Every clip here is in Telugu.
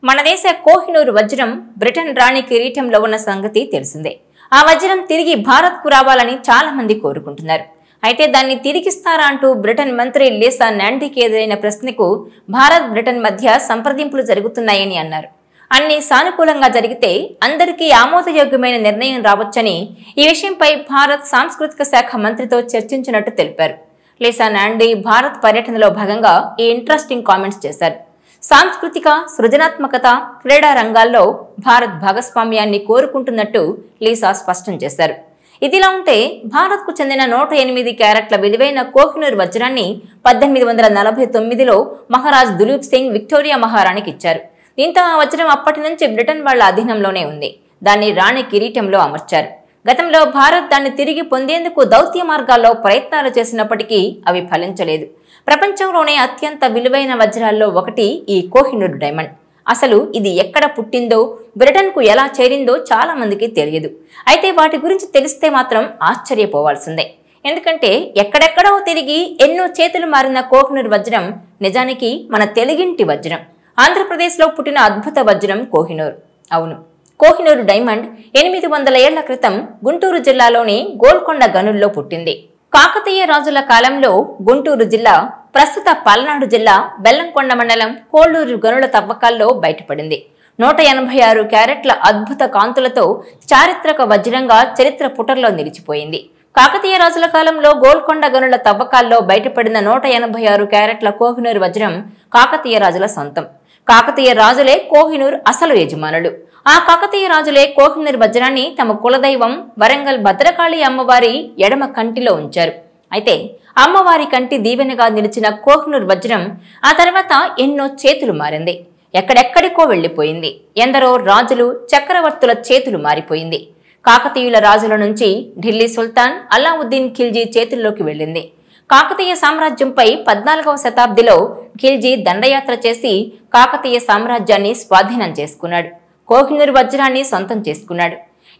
మన దేశ కోహినూర్ వజ్రం బ్రిటన్ రాణి కిరీటంలో ఉన్న సంగతి తెలిసిందే. ఆ వజ్రం తిరిగి భారత్కు రావాలని చాలా మంది కోరుకుంటున్నారు. అయితే దాన్ని తిరిగిస్తారా అంటూ బ్రిటన్ మంత్రి లీసా నాండీకి ఎదురైన ప్రశ్నకు భారత్ బ్రిటన్ మధ్య సంప్రదింపులు జరుగుతున్నాయని అన్నారు. అన్ని సానుకూలంగా జరిగితే అందరికీ ఆమోదయోగ్యమైన నిర్ణయం రావచ్చని ఈ విషయంపై భారత్ సాంస్కృతిక శాఖ మంత్రితో చర్చించినట్టు తెలిపారు. లీసా నాండీ భారత్ పర్యటనలో భాగంగా ఈ ఇంట్రెస్టింగ్ కామెంట్స్ చేశారు. సాంస్కృతిక, సృజనాత్మకత, క్రీడా రంగాల్లో భారత్ భాగస్వామ్యాన్ని కోరుకుంటున్నట్టు లీసా స్పష్టం చేశారు. ఇదిలా ఉంటే భారత్కు చెందిన 108 క్యారెట్ల విలువైన కోహినూర్ వజ్రాన్ని 1849లో మహారాజ్ దులీప్ సింగ్ విక్టోరియా మహారాణికి ఇచ్చారు. దీంతో ఆ వజ్రం అప్పటి నుంచి బ్రిటన్ వాళ్ల అధీనంలోనే ఉంది. దాన్ని రాణి కిరీటంలో అమర్చారు. గతంలో భారత్ దాన్ని తిరిగి పొందేందుకు దౌత్య మార్గాల్లో ప్రయత్నాలు చేసినప్పటికీ అవి ఫలించలేదు. ప్రపంచంలోనే అత్యంత విలువైన వజ్రాల్లో ఒకటి ఈ కోహినూర్ డైమండ్. అసలు ఇది ఎక్కడ పుట్టిందో, బ్రిటన్కు ఎలా చేరిందో చాలా మందికి తెలియదు. అయితే వాటి గురించి తెలిస్తే మాత్రం ఆశ్చర్యపోవాల్సిందే. ఎందుకంటే ఎక్కడెక్కడో తిరిగి ఎన్నో చేతులు మారిన కోహినూర్ వజ్రం నిజానికి మన తెలుగింటి వజ్రం. ఆంధ్రప్రదేశ్లో పుట్టిన అద్భుత వజ్రం కోహినూర్. అవును, కోహినూర్ డైమండ్ 800 ఏళ్ల క్రితం గుంటూరు జిల్లాలోని గోల్కొండ గనుల్లో పుట్టింది. కాకతీయ రాజుల కాలంలో గుంటూరు జిల్లా, ప్రస్తుత పల్నాడు జిల్లా బెల్లంకొండ మండలం కోళ్లూరు గనుల తవ్వకాల్లో బయటపడింది. 186 క్యారెట్ల అద్భుత కాంతులతో చారిత్రక వజ్రంగా చరిత్ర పుటల్లో నిలిచిపోయింది. కాకతీయ రాజుల కాలంలో గోల్కొండ గనుల తవ్వకాల్లో బయటపడిన 186 క్యారెట్ల కోహినూర్ వజ్రం కాకతీయ రాజుల సొంతం. కాకతీయ రాజులే కోహినూర్ అసలు యజమానులు. ఆ కాకతీయ రాజులే కోహినూర్ వజ్రాన్ని తమ కులదైవం వరంగల్ భద్రకాళి అమ్మవారి ఎడమ కంటిలో ఉంచారు. అయితే అమ్మవారి కంటి దీవెనగా నిలిచిన కోహినూర్ వజ్రం ఆ తర్వాత ఎన్నో చేతులు మారింది. ఎక్కడెక్కడికో వెళ్లిపోయింది. ఎందరో రాజులు, చక్రవర్తుల చేతులు మారిపోయింది. కాకతీయుల రాజుల నుంచి ఢిల్లీ సుల్తాన్ అలావుద్దీన్ ఖిల్జీ చేతుల్లోకి వెళ్ళింది. కాకతీయ సామ్రాజ్యంపై 14వ శతాబ్దిలో ఖిల్జీ దండయాత్ర చేసి కాకతీయ సామ్రాజ్యాన్ని స్వాధీనం చేసుకున్నాడు. కోహినూర్ వజ్రాన్ని సొంతం చేసుకున్నాడు.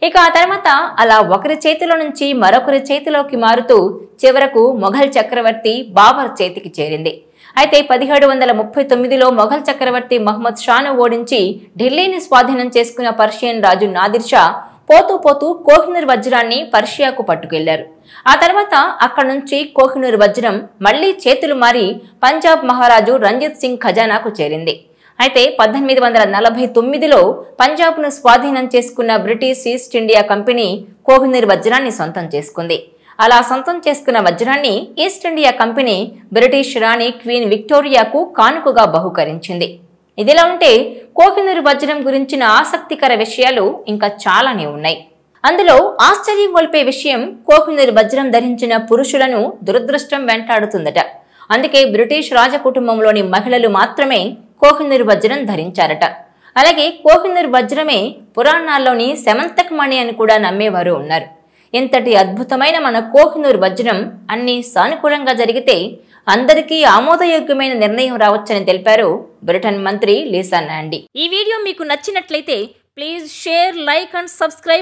ఇక ఆ తర్వాత అలా ఒకరి చేతిలో నుంచి మరొకరి చేతిలోకి మారుతూ చివరకు మొఘల్ చక్రవర్తి బాబర్ చేతికి చేరింది. అయితే 1739లో మొఘల్ చక్రవర్తి మహమ్మద్ షాను ఓడించి ఢిల్లీని స్వాధీనం చేసుకున్న పర్షియన్ రాజు నాదిర్ షా పోతూ పోతూ కోహినూర్ వజ్రాన్ని పర్షియాకు పట్టుకెళ్లారు. ఆ తర్వాత అక్కడి నుంచి కోహినూర్ వజ్రం మళ్లీ చేతులు మారి పంజాబ్ మహారాజు రంజిత్ సింగ్ ఖజానాకు చేరింది. అయితే 1849లో పంజాబ్ను స్వాధీనం చేసుకున్న British east India company Kohinoor వజ్రాన్ని సొంతం చేసుకుంది. అలా సొంతం చేసుకున్న వజ్రాన్ని ఈస్ట్ ఇండియా కంపెనీ బ్రిటిష్ రాణి క్వీన్ విక్టోరియాకు కానుకగా బహుకరించింది. ఇదిలా ఉంటే కోహినూర్ వజ్రం గురించిన ఆసక్తికర విషయాలు ఇంకా చాలానే ఉన్నాయి. అందులో ఆశ్చర్యం గొల్పే విషయం, కోహినూర్ వజ్రం ధరించిన పురుషులను దురదృష్టం వెంటాడుతుందట. అందుకే బ్రిటిష్ రాజకుటుంబంలోని మహిళలు మాత్రమే కోహినూర్ వజ్రం ధరించారట. అలాగే కోహినూర్ వజ్రమే పురాణాల్లోని సెమంతక్ మణి అని కూడా నమ్మేవారు ఉన్నారు. ఇంతటి అద్భుతమైన మన కోహినూర్ వజ్రం అన్ని సానుకూలంగా జరిగితే అందరికీ ఆమోదయోగ్యమైన నిర్ణయం రావచ్చని తెలిపారు బ్రిటన్ మంత్రి లీసా నాండీ. ఈ వీడియో మీకు నచ్చినట్లయితే please share, like and subscribe.